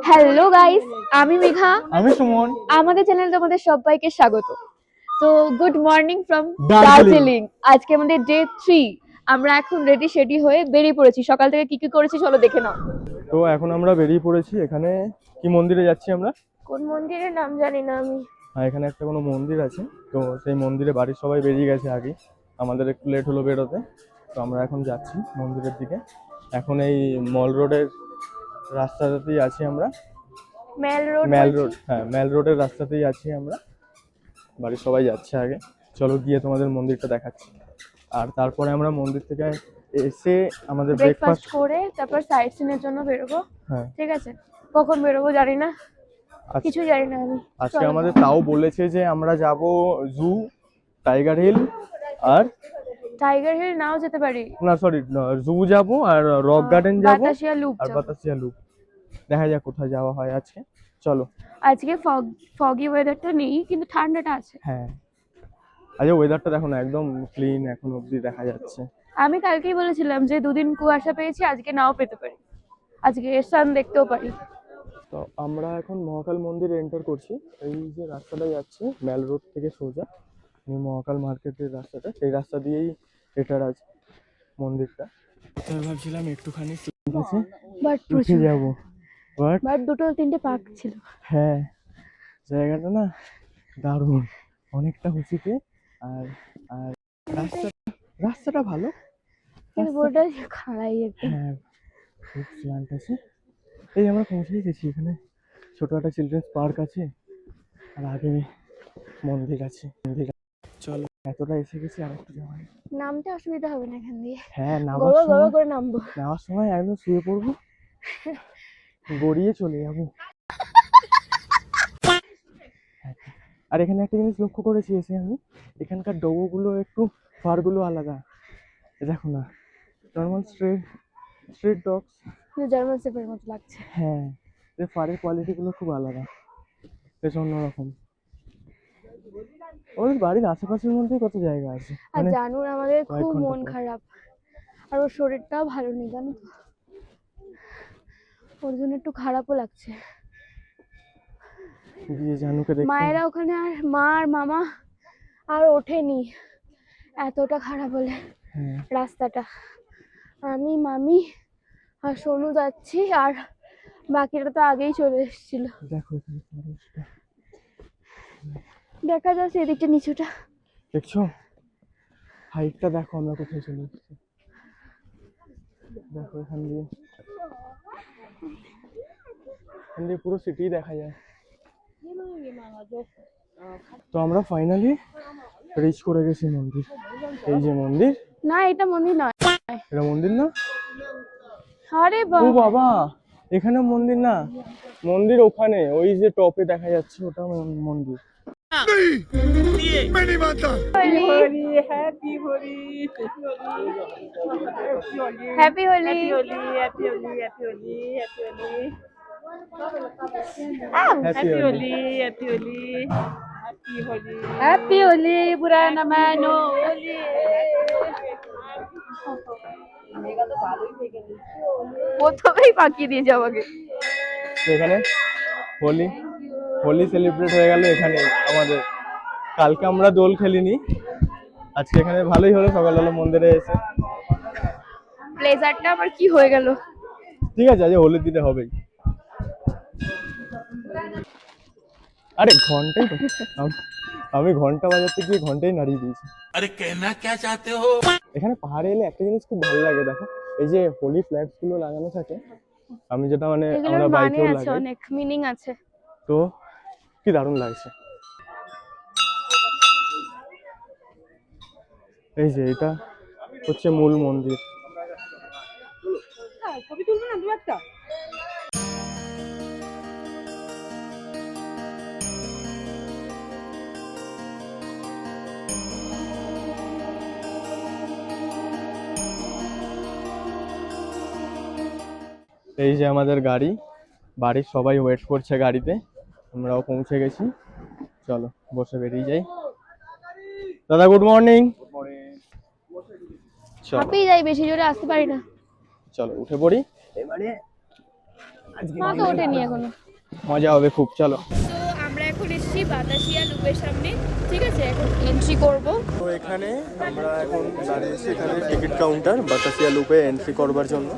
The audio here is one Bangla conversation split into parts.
হ্যালো গাইস, আমি মেঘা, আমি সুমন। আমাদের চ্যানেলে তোমাদের সবাইকে স্বাগত। তো good morning from Darjeeling. Darjeeling. আজকে আমাদের ডে 3। আমরা এখন রেডি সেডি হয়ে বেরিয়ে পড়েছি। সকাল থেকে কি কি করেছি চলো দেখে নাও। তো এখন আমরা বেরিয়ে পড়েছি। এখানে কি মন্দিরে যাচ্ছি আমরা? কোন মন্দিরের নাম জানি না আমি। এখানে একটা কোনো মন্দির আছে, তো সেই মন্দিরে বাড়ির সবাই বেরিয়ে গেছে আগে, আমাদের একটু লেট হলো বেরোতে। তো আমরা এখন যাচ্ছি মন্দিরের দিকে। এখন এই মল রোডের রাস্তাতেই আছি আমরা। মেল রোড, হ্যাঁ মেল রোডের রাস্তাতেই আছি আমরা। বাড়ির সবাই যাচ্ছে আগে, চলো গিয়ে তোমাদের মন্দিরটা দেখাচ্ছি। আর তারপরে আমরা মন্দির থেকে এসে আমাদের ব্রেকফাস্ট করে তারপর সাইট সিনের জন্য বেরোবো। হ্যাঁ ঠিক আছে, কখন বেরোবো জানি না, কিছু জানি না আমি। আজকে আমাদের তাও বলেছে যে আমরা যাব জু, টাইগার হিল, আর টাইগার হিল নাও যেতে পারি, না সরি জু যাব আর রক গার্ডেন যাব বাতাসিয়া লুপ আর বাতাসিয়া লুপ। দেখা যাক কোথায় যাওয়া হয় আজকে, চলো। আজকে ফগি ওয়েদারটা নেই কিন্তু ঠান্ডাটা আছে। হ্যাঁ আজকে ওয়েদারটা দেখো না, একদম ক্লিন এখন অবধি দেখা যাচ্ছে। আমি কালকেই বলেছিলাম যে দুদিন কুয়াশা পেয়েছি, আজকে নাও পেতে পারি, আজকে সান দেখতেও পারি। তো আমরা এখন মহাকাল মন্দির এন্টার করছি। এই যে রাস্তাটা যাচ্ছে মেল রোড থেকে সোজা মহাকাল মার্কেটের রাস্তাটা, সেই রাস্তা দিয়েই এটার আছে মন্দিরটা। তো ভাবছিলাম একটুখানি বাট উঠে প্রচুর যাবো, বাট দুটো তিনটে পার্ক ছিল। হ্যাঁ জায়গাটা না দারুণ, অনেকটা হুঁচিতে। আর আর রাস্তাটা ভালো, কিন্তু বলটা খাড়াই একটা। হ্যাঁ খুব স্ল্যান্ট আছে। এই আমরা পৌঁছেই গেছি, এখানে ছোট একটা চিলড্রেন্স পার্ক আছে আর আগে মন্দির আছে। চলো এতটা এসে গেছি, আর একটু যাওয়া। নামতে অসুবিধা হবে না এখান দিয়ে। হ্যাঁ গড় করে নামবো, নামার সময় একদম শুয়ে পড়বো, গড়িয়ে চলে যাবো। আর এখানে একটা জিনিস লক্ষ্য করেছি এসে আমি, এখানকার ডগগুলো একটু ফারগুলো আলাদা। দেখো না, normal street dogs German shepherd মতো লাগছে। হ্যাঁ এর ফারের কোয়ালিটিগুলো খুব আলাদা, বেশ অন্যরকম। ওদের বাড়ির আশেপাশের মধ্যে কত জায়গা আছে। আর জানুর আমাদের খুব মন খারাপ, আর ওর শরীরটাও ভালো নেই জানো তো, ওর জন্য একটু খারাপও লাগছে। জানুকে দেখতে মায়েরা ওখানে আর মা আর মামা আর ওঠেনি, এতটা খারাপ হলে রাস্তাটা। আমি মামি আর সোনু যাচ্ছি, আর বাকিটা তো আগেই চলে এসেছিল। দেখো দেখা যাচ্ছে এদিকটা নিচুটা, দেখছো হাইটটা দেখো আমরা কোথায় চলে এসেছি। দেখো এখান দিয়ে পুরো সিটি দেখা যায়। তো আমরা ফাইনালি রিচ করে গেছি মন্দির। এই যে মন্দির, না এটা মন্দির নয়, এটা মন্দির না। আরে ও বাবা এখানে মন্দির না, মন্দির ওখানে ওই যে টপে দেখা যাচ্ছে, ওটা মন্দির। হ্যাপি হোলি। হ্যাপি হোলি, বুড়া না মানো হোলি। প্রথমেই পাকিয়ে দিয়েছে আমাকে। এখানে হোলি সেলিব্রেট হয়ে গেল এখানে আমাদের। কালকে আমরা দোল খেলিনি, আজকে এখানে ভালোই হলো, সকালবেলা মন্দিরে এসে। ব্লেজারটা আবার কি হয়ে গেল? ঠিক আছে আজ হোলি দিতে হবেই। আরে ঘন্টাই আমি ঘন্টা বাজাতে গিয়ে ঘন্টাই নাড়িয়ে দিয়েছি। আরে কেনা কে চাতে হো। এখানে পাহাড়ে এলে একটা জিনিস খুব ভালো লাগে, দেখো এই যে হোলি ফ্ল্যাগস গুলো লাগানো থাকে, আমি যেটা মানে আমরা বাইকেও লাগাই, অনেক মিনিং আছে। তো কি দারুণ লাগছে। এই যে এটা হচ্ছে মূল মন্দির। ছবি তুলবে না দু একটা? এই যে আমাদের গাড়ি, বাড়ির সবাই ওয়েট করছে গাড়িতে, আমরাও পৌঁছে গেছি। চলো বসে বেরিয়ে যাই। দাদা গুড মর্নিং। চাপেই যাই, বেশি জোরে আসতে পারি না। চলো উঠে পড়ি এবারে। মা তো ওঠেনি এখনো। মজা হবে খুব, চলো। তো আমরা এখন এসেছি বাতাসিয়া লুপের সামনে, ঠিক আছে, এখন এন্ট্রি করব। তো এখানে আমরা এখন দাঁড়িয়েছি, এখানে টিকিট কাউন্টার বাতাসিয়া লুপে এন্ট্রি করবার জন্য।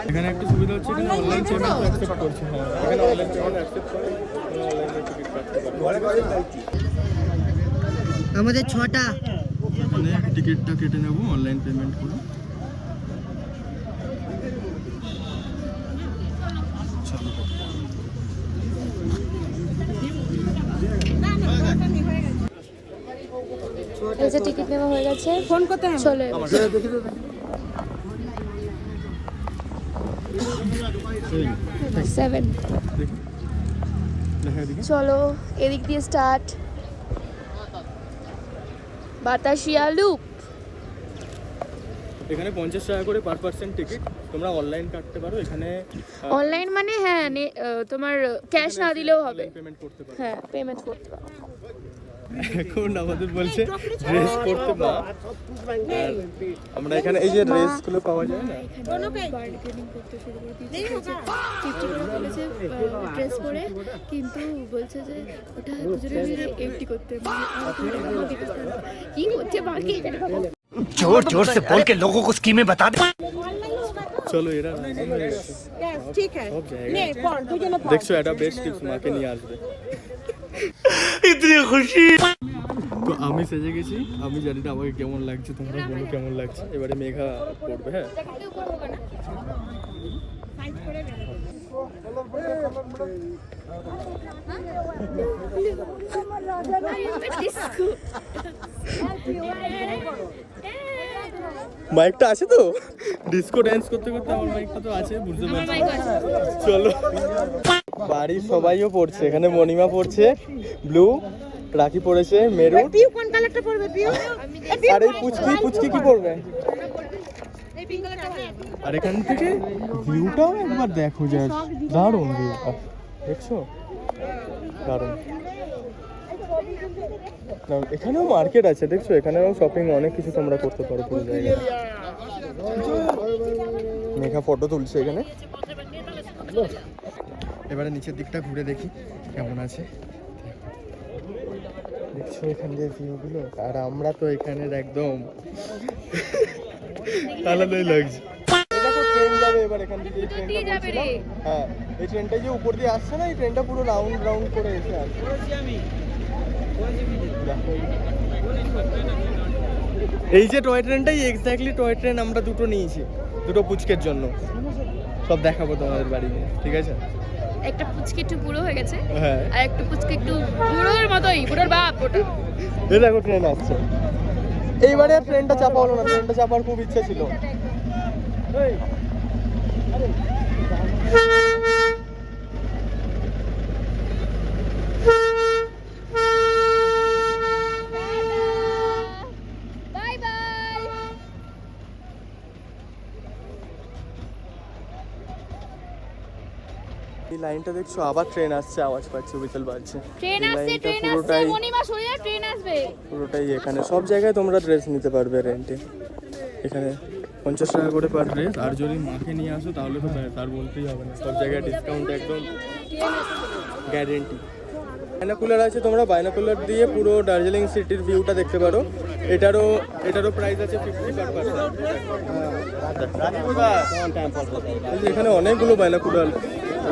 এখানে একটা সুবিধা হচ্ছে, এখানে অনলাইন পেমেন্ট অ্যাকসেপ্ট করছে। হ্যাঁ, এখানে অনলাইন পেমেন্ট অ্যাকসেপ্ট করে অনলাইনে টিকিট কাটতে পারবে। আমাদের 6টা এখানে টিকিটটা কেটে নেবো অনলাইন পেমেন্ট করে। এই যে টিকিট নেওয়া হয়ে গেছে, ফোন করতে হবে, চলে সেভেন। চলো এদিক দিয়ে স্টার্ট, বাতাসিয়া লুপ। এখানে 50 টাকা করে পার পার্সন টিকিট, তোমরা অনলাইন কাটতে পারো এখানে। অনলাইন মানে হ্যাঁ, তোমার ক্যাশ না দিলেও হবে, পেমেন্ট করতে পারো। হ্যাঁ পেমেন্ট করতে পারো। এখন আমাদের বলছে ড্রেস পরতে না, আমরা এখানে এই যে ড্রেসগুলো পাওয়া যায় না, বার্গেনিং করতে শুরু করে দিয়েছে, 50 করে বলেছে ড্রেস পরে, কিন্তু বলছে যে ওটা দুজনে মিলে 80 করতে, মানে কি করছে বাকি। जोर जोर से बोल के लोगों को स्कीमें बता दे। চলো এরা ठीक है সব জায়গায় नहीं कौन तुझे मत দেখছো, একটা বেস্ট টিপস মাকে নিয়ে আসবে। इतनी खुशी। তো আমি সেজে গেছি, আমি জানি না আমাকে কেমন লাগছে, তোমরা বলো কেমন লাগছে। এবারে মেঘা পড়বে। হ্যাঁ, মাইকটা আছে তো, ডিস্কো ড্যান্স করতে করতে আমার মাইকটা তো আছে, বুঝতে পারছি। চলো, বাড়ির সবাইও পড়ছে, এখানে মণিমা পড়ছে ব্লু, রাখি পড়েছে মেরুন, पियो कौन कलर का पड़वे पियो আর এই পুচকি কি পড়বে। আর এখান থেকে ভিউটাও একবার দেখো, যা দারুণ ভিউটা, দেখছো দারুণ। এখানেও মার্কেট আছে, দেখছো, এখানেও শপিং অনেক কিছু তোমরা করতে পারো পুরো জায়গায়। মেঘা ফটো তুলছে এখানে। এবারে নিচের দিকটা ঘুরে দেখি কেমন আছে, দেখছো এখান দিয়ে ভিউগুলো। আর আমরা তো এখানের একদম আলাদাই লাগছে। দেখো ট্রেন যাবে এবার এখান থেকে, এই ট্রেনটা বলছিলাম। হ্যাঁ, এই ট্রেনটা যে উপর দিয়ে আসছে না, এই ট্রেনটা পুরো রাউন্ড করে এসে আসছে। এই যে টয় ট্রেনটাই এক্স্যাক্টলি টয় ট্রেন আমরা দুটো নিয়েছি, দুটো পুচকের জন্য। সব দেখাবো তোমাদের বাড়িতে, ঠিক আছে। একটা পুচকি একটু বুড়ো হয়ে গেছে, হ্যাঁ, আর একটা পুচকি একটু বুড়োর মতোই, বুড়োর বাপ ওটা। এই দেখো ট্রেন আসছে। এইবারে আর ট্রেনটা চাপা হলো না, ট্রেনটা চাপার খুব ইচ্ছা ছিল। Bye bye. এই লাইনটা দেখছো, আবার ট্রেন আসছে, আওয়াজ পাচ্ছি, বিকেল বাজছে। ট্রেন এই আসছে, লাইনটা ট্রেন আসছে, পুরোটাই মণিমা সরে যা, ট্রেন আসবে। পুরোটাই এখানে সব জায়গায় তোমরা ড্রেস নিতে পারবে রেন্টে। এখানে 50 টাকা করে পার ড্রেস, আর যদি মাকে নিয়ে আসো তাহলে তো তার বলতেই হবে না, সব জায়গায় ডিসকাউন্ট একদম গ্যারেন্টি। বাইনাকুলার আছে, তোমরা বাইনাকুলার দিয়ে পুরো দার্জিলিং সিটির ভিউটা দেখতে পারো। এটারও প্রাইস আছে 50 পার পারসন। এখানে অনেকগুলো বাইনাকুলার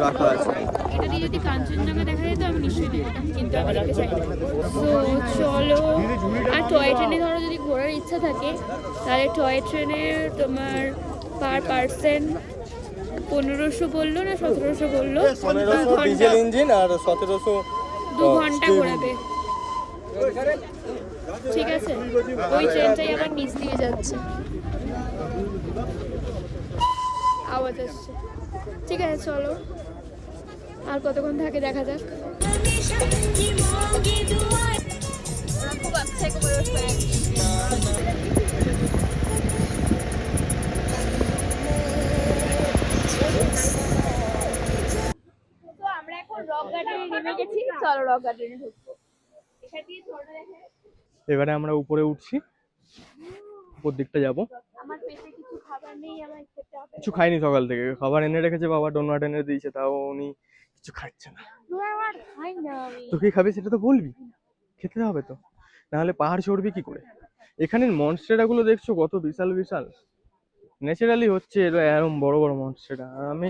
রাখা আছে। এটা দিয়ে যদি কাঞ্চনজঙ্ঘা দেখা যায় তো আমি নিশ্চয়ই নেব, কিন্তু আমি দেখতে চাই। তো চলো, আর টয় ট্রেনে ধরো যদি ঘোরার ইচ্ছা থাকে, তাহলে টয় ট্রেনের তোমার পার পার্সন 1500 বললো না 1700 বললো, 1500 ডিজেল ইঞ্জিন আর 1700 2 ঘন্টা ঘোরাবে, ঠিক আছে। ওই ট্রেনটাই আবার নিচ দিয়ে যাচ্ছে, আওয়াজ আসছে। ঠিক আছে চলো, আর কতক্ষণ থাকে দেখা যাক। খুব আচ্ছা করে আমরা এখন রক গার্ডেনে নেমে গেছি, চলো রক গার্ডেনে ঢুকবো। এখান দিয়ে ঝর্ণা দেখা। এবারে আমরা উপরে উঠছি, উপর দিকটা যাবো। আমার পেটে কিছু খাবার নেই, আমার খেতে হবে। কিছু খাইনি সকাল থেকে, খাবার এনে রেখেছে বাবা, ডোনাট এনে দিয়েছে, তাও উনি কিছু খাচ্ছে না। আমার খাই না আমি। তো কি খাবি সেটা তো বলবি, খেতে হবে তো, নাহলে পাহাড় চড়বি কি করে। এখানের মনস্টেরা গুলো দেখছো কত বিশাল বিশাল, ন্যাচারালি হচ্ছে এরকম বড় বড় মনস্টেরা। আর আমি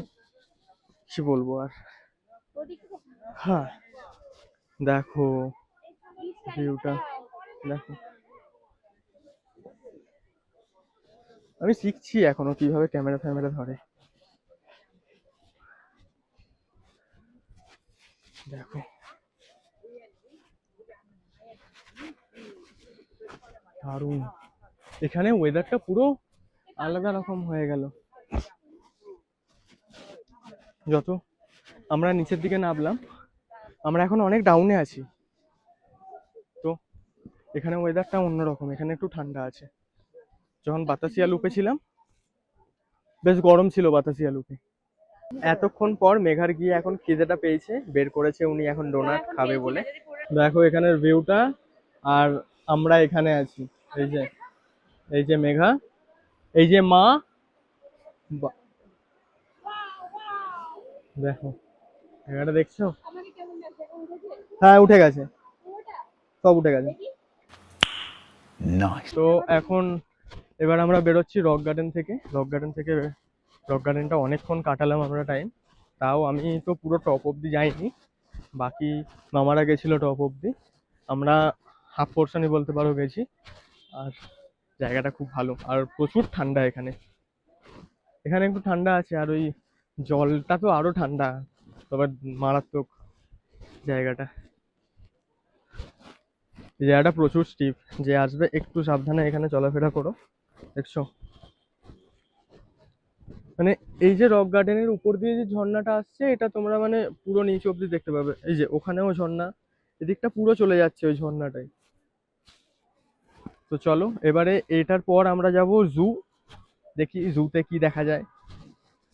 কি বলবো আর। হ্যাঁ দেখো ভিউটা দেখো, আমি শিখছি এখনো কিভাবে ক্যামেরা ফ্যামেরা ধরে। দেখো দারুণ, এখানে ওয়েদারটা পুরো আলাদা রকম হয়ে গেল। যত আমরা নিচের দিকে নামলাম, আমরা এখন অনেক ডাউনে আছি, তো এখানে ওয়েদারটা অন্যরকম, এখানে একটু ঠান্ডা আছে। যখন বাতাসিয়া লুপে ছিলাম বেশ গরম ছিল বাতাসিয়া লুপে। এতক্ষণ পর মেঘার গিয়ে এখন খিদেটা পেয়েছে, বের করেছে উনি এখন ডোনাট খাবে বলে। দেখো এখানের ভিউটা, আর আমরা এখানে আছি, এই যে মেঘা, এই যে মা, দেখো জায়গাটা দেখছো? হ্যাঁ উঠে গেছে, সব উঠে গেছে। তো এখন এবার আমরা বেরোচ্ছি রক গার্ডেন থেকে। রক গার্ডেনটা অনেকক্ষণ কাটালাম আমরা টাইম, তাও আমি তো পুরো টপ অবধি যাইনি, বাকি মামারা গেছিল টপ অবধি, আমরা হাফ পোর্শনই বলতে পারো গেছি। আর জায়গাটা খুব ভালো, আর প্রচুর ঠান্ডা এখানে, এখানে একটু ঠান্ডা আছে, আর ওই জলটা তো আরো ঠান্ডা, তবে মারাত্মক জায়গাটা। এই জায়গাটা প্রচুর স্টিপ, যে আসবে একটু সাবধানে এখানে চলাফেরা করো। দেখছো মানে এই যে রক গার্ডেনের উপর দিয়ে যে ঝর্ণাটা আসছে, এটা তোমরা মানে পুরো নিচ অব্দি দেখতে পাবে। এই যে ওখানেও ঝর্ণা, এদিকটা পুরো চলে যাচ্ছে ওই ঝর্ণাটাই। তো চলো এবারে এটার পর আমরা যাব জু, দেখি জুতে কি দেখা যায়।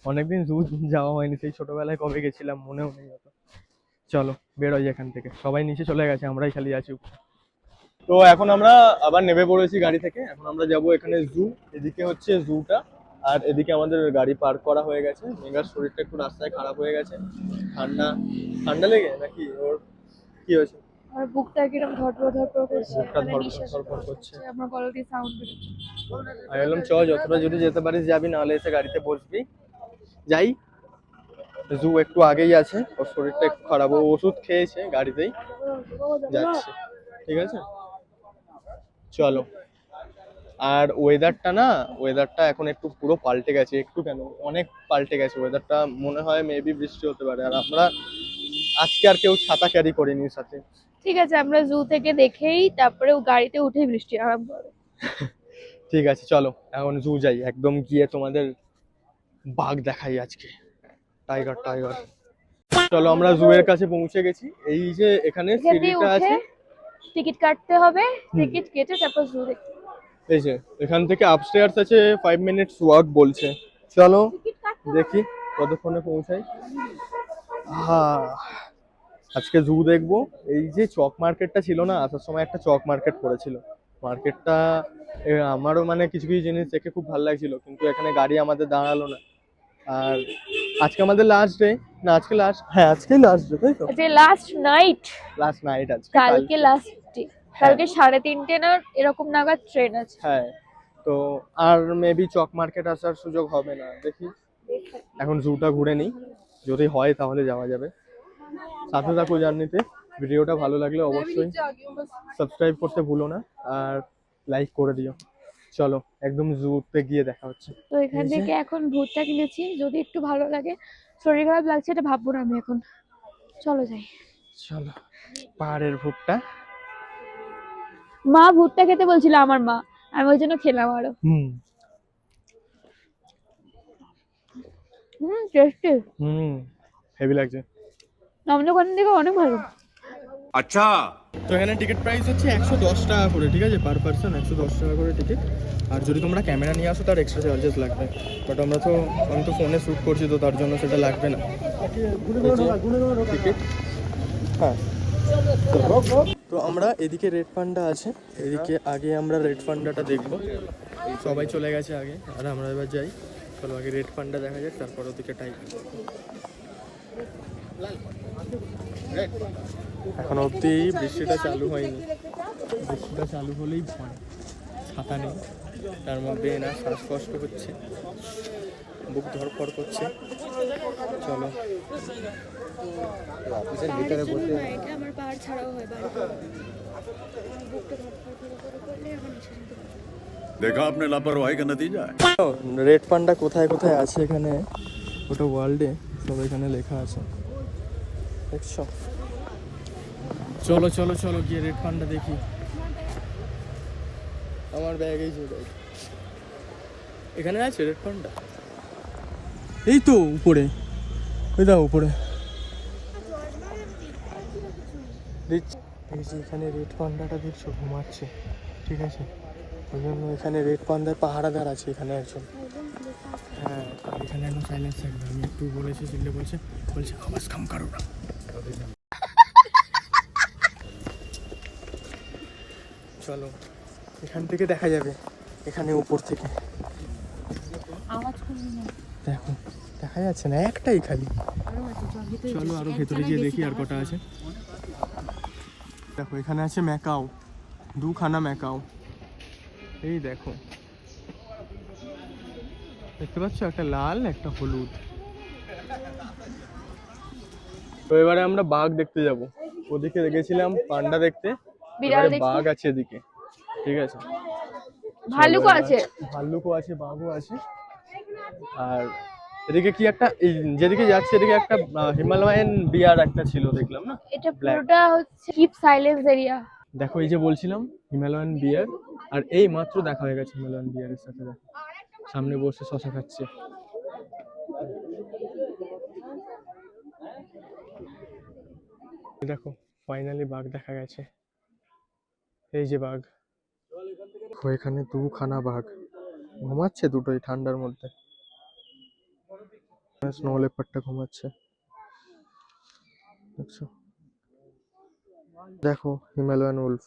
অনেকদিন জু যাওয়া হয়নি, সেই ছোটবেলায় কবে গেছিলাম মনেও নেই অত। চলো বেরোই এখান থেকে, সবাই নিচে চলে গেছে, আমরাই খালি আছি। তো এখন আমরা আবার নেমে পড়েছি গাড়ি থেকে, এখন আমরা যাব এখানে জু, এদিকে হচ্ছে জুটা, আর এদিকে আমাদের গাড়ি পার্ক করা হয়ে গেছে। মেঘার শরীরটা একটু রাস্তায় খারাপ হয়ে গেছে, ঠান্ডা লেগে নাকি ওর কি হয়েছে? আর বুকটা কিরকম ধরপড় করছে, বুকটা মানে নিঃশ্বাস ধরপড় করছে। আমার গলা দিয়ে সাউন্ড বেরোচ্ছে। আমি বললাম চ, যতটা যদি যেতে পারিস যাবি, নাহলে এসে গাড়িতে বসবি। যাই, জু একটু আগেই আছে, ওর শরীরটা একটু খারাপ, ও ওষুধ খেয়েছে গাড়িতেই যাচ্ছে, ঠিক আছে চলো। আর ওয়েদারটা এখন একটু পুরো পাল্টে গেছে, একটু কেন অনেক পাল্টে গেছে ওয়েদারটা, মনে হয় মেবি বৃষ্টি হতে পারে। আর আমরা আজকে আর কেউ ছাতা ক্যারি করিনি সাথে। ঠিক আছে, আমরা জু থেকে দেখেই তারপরে গাড়িতে উঠেই বৃষ্টি আরম্ভ হবে। ঠিক আছে চলো এখন জু যাই, একদম গিয়ে তোমাদের বাঘ দেখাই আজকে, টাইগার। চলো আমরা জু এর কাছে পৌঁছে গেছি। এই যে এখানে সিঁড়িটা আছে, টিকিট কাটতে হবে, টিকিট কেটে তারপর জু দেখতে। এই যে এখান থেকে আপস্টেয়ার্স আছে 5 মিনিটস ওয়াক বলছে। চলো দেখি কতক্ষণে পৌঁছাই। আজকে জু দেখবো। এই যে চক মার্কেটটা ছিল না, আসার সময় একটা চক মার্কেট পড়েছিল, মার্কেটটা আমারও মানে কিছু কিছু জিনিস দেখে খুব ভালো লাগছিল, কিন্তু এখানে গাড়ি আমাদের দাঁড়ালো না। আর আজকে আমাদের লাস্ট ডে, না আজকে লাস্ট, হ্যাঁ আজকেই লাস্ট ডে, তাই তো? আজকে লাস্ট নাইট আজকে, কালকে লাস্ট ডে, কালকে 3:30 না এরকম নাগাদ ট্রেন আছে। হ্যাঁ তো আর মেবি চক মার্কেট আসার সুযোগ হবে না, দেখি এখন জুটা ঘুরে নিই, যদি হয় তাহলে যাওয়া যাবে। সাথে থাকো জার্নিতে, ভিডিওটা ভালো লাগলে অবশ্যই সাবস্ক্রাইব করতে ভুলো না, আর লাইক করে দিও। চলো একদম জুতে গিয়ে দেখা হচ্ছে। তো এখান থেকে এখন ভূতটা কিনেছি, যদি একটু ভালো লাগে, শরীর খারাপ লাগছে এটা ভাববো না আমি এখন। চলো যাই। চলো পাহাড়ের ভুট্টা, মা ভুট্টা খেতে বলছিল আমার মা, আমি ওই জন্য খেলাম আরো। টেস্টি, হেভি লাগছে। আমাদের ওখান থেকে অনেক ভালো। अच्छा তো এখানে টিকিট প্রাইস হচ্ছে 110 টাকা করে, ঠিক আছে, পার পার্সন 110 টাকা করে টিকিট। আর যদি তোমরা ক্যামেরা নিয়ে আসো তার এক্সট্রা চার্জেস লাগবে, বাট আমি তো ফোনে শ্যুট করছি, তো তার জন্য সেটা লাগবে না। টিকিট, হ্যাঁ তো আমরা এদিকে রেড পান্ডা আছে, এদিকে আগে আমরা রেড পান্ডাটা দেখবো। সবাই চলে গেছে আগে, আর আমরা এবার যাই। চলো আগে রেড পান্ডা দেখা যাক, তারপর ওদিকে টাইগার। এখন অবধি বৃষ্টিটা চালু হয়নি, বৃষ্টিটা চালু হলেই ভয়। ছাতা নেই, তার মধ্যে না শ্বাসকষ্ট হচ্ছে, বুক ধরফর করছে। চলো পাহাড়ের জন্য না, এটা আমার পাহাড় ছাড়াও হয় বাড়িতে। আমার বুকটা ধরফর করলে আমার নিঃশ্বাস নিতে পারি না। देखा आपने लापरवाही का नतीजा है। রেড পান্ডা কোথায় কোথায় আছে এখানে, ওটা ওয়ার্ল্ডে সব এখানে লেখা আছে, দেখছো? চলো চলো চলো গিয়ে রেড পান্ডা দেখি। আমার ব্যাগেই চলে এখানে আছে রেড পান্ডা, এই তো উপরে, ওই দাও উপরে। এই যে এখানে রেড পান্ডাটা দেখছো ঘুমাচ্ছে, ঠিক আছে? ওই জন্য এখানে রেড পান্ডার পাহারাদার আছে এখানে একজন। হ্যাঁ, এখানে একদম সাইলেন্স থাকবে। আমি একটু বলেছি, চিল্লে বলছে আওয়াজ কম করো না। চলো এখান থেকে দেখা যাবে, এখানে উপর থেকে দেখো দেখা যাচ্ছে না, একটাই খালি। চলো আরো ভেতরে গিয়ে দেখি আর কটা আছে। দেখো এখানে আছে ম্যাকাও, দুখানা ম্যাকাও, এই দেখো দেখতে পাচ্ছ, একটা লাল একটা হলুদ। তো এবারে আমরা বাঘ দেখতে যাব। ওদিকে গেছিলাম পান্ডা দেখতে, এবারে বাঘ আছে এদিকে, ঠিক আছে? ভাল্লুকও আছে, ভাল্লুকও আছে, বাঘও আছে। আর এদিকে কি একটা, এই যেদিকে যাচ্ছে এদিকে একটা হিমালয়ান বিয়ার একটা ছিল, দেখলাম না? এটা পুরোটা হচ্ছে কিপ সাইলেন্স এরিয়া। দেখো এই যে বলছিলাম হিমালয়ান বিয়ার, আর এই মাত্র দেখা হয়ে গেছে হিমালয়ান বিয়ারের সাথে। দেখো সামনে বসে শশা খাচ্ছে। দেখো ফাইনালি বাঘ দেখা গেছে, এই যে বাঘ। এখানে দুখানা বাঘ ঘুমাচ্ছে, দুটোই ঠান্ডার মধ্যে। স্নো লেপার্ডটা ঘুমাচ্ছে, দেখছো? দেখো হিমালয়ান উলফ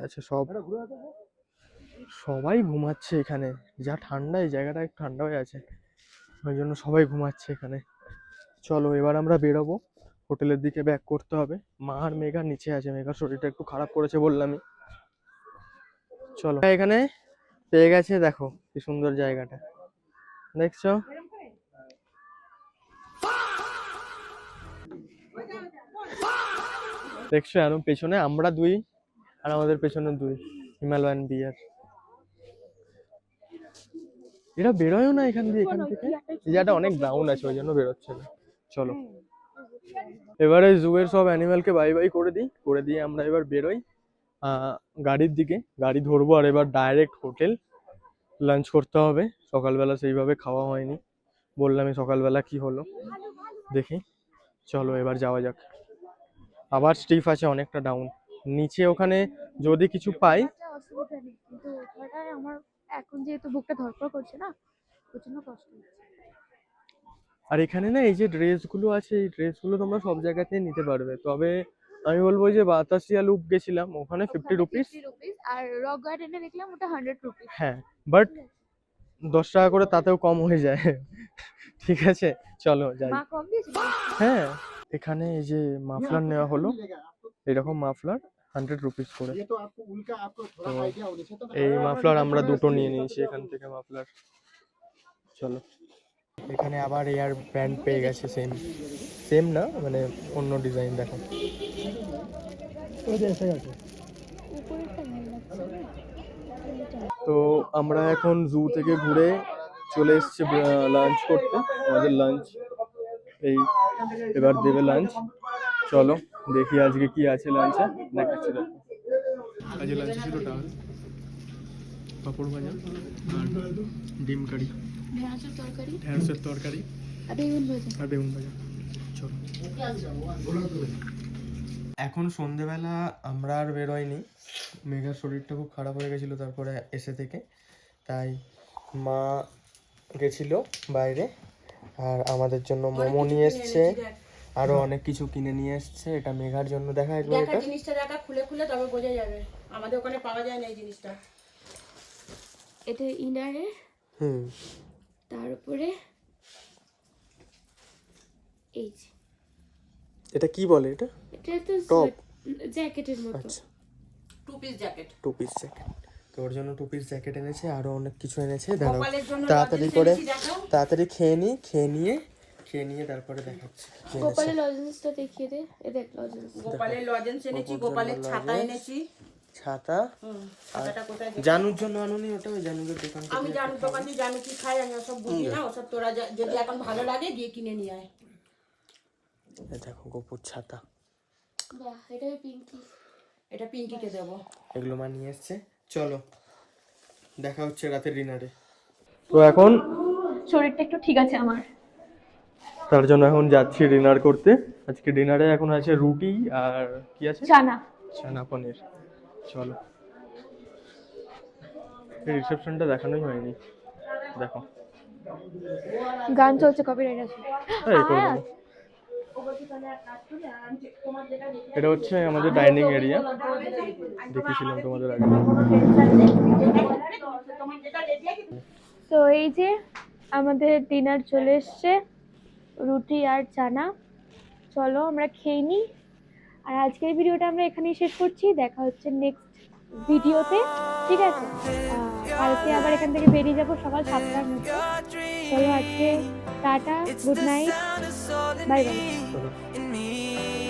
আছে, সবাই ঘুমাচ্ছে এখানে। যা ঠান্ডা, এই জায়গাটা একটু ঠান্ডা হয়ে আছে, ওই জন্য সবাই ঘুমাচ্ছে এখানে। চলো এবার আমরা বেরোবো, হোটেলের দিকে ব্যাক করতে হবে। মা আর মেঘা নিচে আছে, মেঘার শরীরটা একটু খারাপ করেছে বললামই। চলো এখানে পেয়ে গেছে, দেখো কি সুন্দর জায়গাটা, দেখছো? দেখছো আর পেছনে আমরা দুই, আর আমাদের পেছনে দুই হিমালয়ান বিয়ার। এরা বেরোয়ও না এখান দিয়ে, এখান থেকে এই জায়গাটা অনেক গ্রাউন্ড আছে, ওই জন্য বেরোচ্ছে না। চলো এবারে জুয়ের সব অ্যানিমালকে বাই বাই করে দিয়ে আমরা এবার বেরোই গাড়ির দিকে। গাড়ি ধরবো আর এবার ডাইরেক্ট হোটেল, লাঞ্চ করতে হবে। সকালবেলা সেইভাবে খাওয়া হয়নি, বললামই সকালবেলা কি হলো দেখি। চলো এবার যাওয়া যাক। আবার স্টিফ আছে অনেকটা ডাউন নিচে, ওখানে যদি কিছু পাই। অসুবিধা নেই, কিন্তু ওখানটায় আমার এখন যেহেতু বুকটা ধরপড় করছে না, প্রচন্ড কষ্ট হচ্ছে। আর এখানে না এই যে ড্রেসগুলো আছে, এই ড্রেসগুলো তোমরা সব জায়গাতেই নিতে পারবে। তবে আমি বলবো যে বাতাসিয়া লুপ গেছিলাম, ওখানে 50 রুপিস, আর রক গার্ডেনে দেখলাম ওটা 100 রুপিস। হ্যাঁ বাট 10 টাকা করে তাতেও কম হয়ে যায়। ঠিক আছে চলো যাই। মা কম দিয়েছিল। হ্যাঁ এখানে এই যে মাফলার নেওয়া হলো, এরকম মাফলার 100 রুপিস করে। তো এই মাফলার আমরা দুটো নিয়ে নিয়েছি এখান থেকে মাফলার। চলো এখানে আবার এয়ার ব্যান্ড পেয়ে গেছে, সেম না মানে অন্য ডিজাইন। দেখো তো আমরা এখন জু থেকে ঘুরে চলে এসেছি লাঞ্চ করতে। আমাদের লাঞ্চ এই এবার দেবে লাঞ্চ। চলো দেখি আজকে কি আছে লাঞ্চে, দেখাচ্ছি। দেখো আজকে লাঞ্চে ছিল ডাল, পাঁপড় ভাজা আর ডিম কারি, ঢেঁড়সের তরকারি আর বেগুন ভাজা। চলো এখন সন্ধেবেলা আমরা আর বেরোয়নি, মেঘার শরীরটা খুব খারাপ হয়ে গেছিলো তারপরে এসে থেকে, তাই মা গেছিল বাইরে। আর আমাদের জন্য মোমো নিয়ে এসছে, আরো অনেক কিছু কিনে নিয়ে এসছে। এটা মেঘার জন্য, দেখা একবার দেখা এটা। জিনিসটা দেখা খুলে খুলে তবে বোঝা যাবে, আমাদের ওখানে পাওয়া যায় না এই জিনিসটা। এটা ইনারে, হুম, তারপরে এই যে এটা কি বলে এটা? এটা তো Top? জ্যাকেটের মতো। আচ্ছা, 2 পিস জ্যাকেট। 2 piece jacket. তো ওর জন্য 2 পিস জ্যাকেট এনেছে, আরো অনেক কিছু এনেছে। দাঁড়াও গোপালের জন্য তাড়াতাড়ি লজেন্স করে, এনেছি, দেখাও। তাড়াতাড়ি খেয়ে নিয়ে তারপরে দেখাচ্ছি কি এনেছে। গোপালের লজেন্সটা দেখিয়ে দে। এ দেখ লজেন্স। গোপালের লজেন্স এনেছি, গোপালের ছাতা এনেছি। ছাতা। ছাতাটা কোথায়? জানুর জন্য আনুনি ওটা? ওই জানুর দোকান থেকে। আমি জানি দোকান থেকে জানি কি খাই, আমি ওসব বুঝি না। ওসব তোরা যদি এখন ভালো লাগে গিয়ে কিনে নিয়ে আয়। এই দেখো গোপুর ছাতা, বাহ, এটা পিঙ্কি। এটা পিঙ্কিকে দেবো। এগুলো মা নিয়ে এসছে। চলো দেখা হচ্ছে রাতের ডিনারে। তো এখন শরীরটা একটু ঠিক আছে আমার। তার জন্য এখন যাচ্ছি ডিনার করতে। আজকে ডিনারে এখন আছে রুটি আর কি আছে, জানা চানা পনির। চলো, এই রিসেপশনটা দেখানোই হয়নি, দেখো। গান চলছে, কপিরাইট আছে। এই করে দেবো। এটা হচ্ছে আমাদের ডাইনিং এরিয়া, দেখেছিলাম তোমাদের আগে। তো এই যে আমাদের ডিনার চলে এসছে, রুটি আর চানা। চলো আমরা খেয়ে নিই। আর আজকের ভিডিওটা আমরা এখানেই শেষ করছি। দেখা হচ্ছে নেক্সট ভিডিওতে, ঠিক আছে? কালকে আবার এখান থেকে বেরিয়ে যাবো সকাল 7টার মধ্যে। চলো আজকে tata, good night, bye bye. চলো।